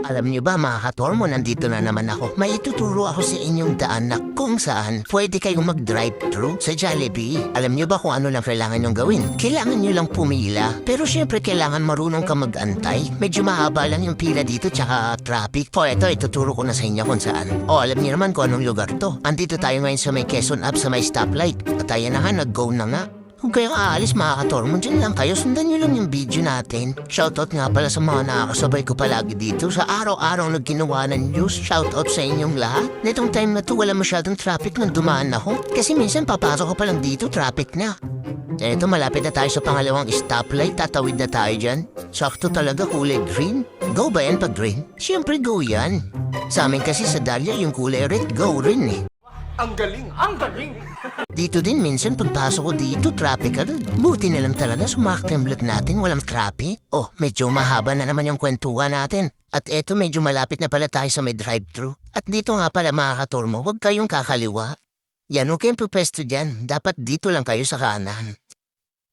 Alam niyo ba mga katormo, nandito na naman ako. May ituturo ako sa inyong daan na kung saan pwede kayong mag-drive-thru sa Jollibee. Alam niyo ba kung ano lang kailangan niyong gawin? Kailangan niyo lang pumila. Pero syempre kailangan marunong ka mag-antay. Medyo mahaba lang yung pila dito tsaka traffic. O eto, ituturo ko na sa inyo kung saan. O alam niyo naman kung anong lugar to. Andito tayo ngayon sa may Quezon Ave sa may stoplight. At ayan na nga, nag-go na nga. Kung kayo aalis mga katormo, dyan lang kayo. Sundan nyo lang yung video natin. Shoutout nga pala sa mga nakakasabay ko palagi dito. Sa araw-araw na ginawa ng news, shoutout sa inyong lahat. Nitong time na to, wala masyadong traffic nang dumaan ako. Kasi minsan papasok ko pa lang dito, traffic na. Eto, malapit na tayo sa pangalawang stoplight. Tatawid na tayo dyan. Sakto talaga, kulay green. Go ba yan pag green? Siyempre go yan. Sa amin kasi sa Dahlia, yung kulay red, go rin eh. Ang galing! Ang galing! Dito din minsan pagpasok ko dito, traffic agad. Buti na lang talaga sumaktimblot natin, walang traffic. Oh, medyo mahaba na naman yung kwentuhan natin. At eto medyo malapit na pala tayo sa may drive-thru. At dito nga pala mga katormo, huwag kayong kakaliwa. Yan, huwag kayong pupesto dyan. Dapat dito lang kayo sa kanan.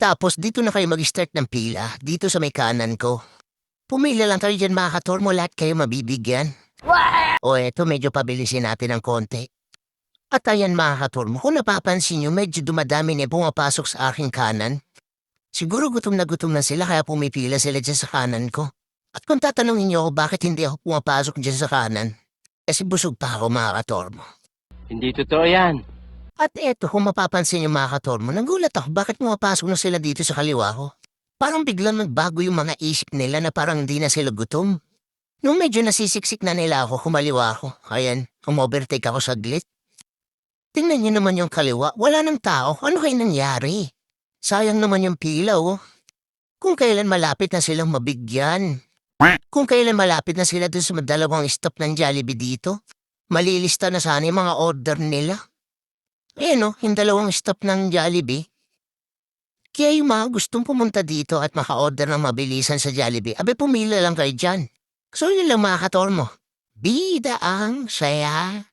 Tapos dito na kayo mag-start ng pila, dito sa may kanan ko. Pumila lang kayo dyan mga katormo, lahat kayo mabibigyan. O eto, medyo pabilisin natin ng konti. At ayan mga katormo, kung napapansin nyo, medyo dumadami na pumapasok sa aking kanan. Siguro gutom na sila kaya pumipila sila dyan sa kanan ko. At kung tatanungin nyo ako bakit hindi ako pumapasok dyan sa kanan, kasi busog pa ako mga katormo. Hindi totoo yan. At eto, kung mapapansin nyo mga katormo, nagulat ako bakit pumapasok na sila dito sa kaliwa ko. Parang biglang nagbago yung mga isip nila na parang hindi na sila gutom. Nung medyo nasisiksik na nila ako, kumaliwa ako. Ayan, umovertake ako saglit. Tingnan niyo naman yung kaliwa, wala nang tao. Ano kayo nangyari? Sayang naman yung pila, oh. Kung kailan malapit na silang mabigyan. Kung kailan malapit na sila dun sa dalawang stop ng Jollibee dito, malilista na sana yung mga order nila. Ayan, oh, yung dalawang stop ng Jollibee. Kaya yung mga gustong pumunta dito at maka-order ng mabilisan sa Jollibee, abe pumila lang kayo dyan. So yun lang mga katormo. Bida ang saya.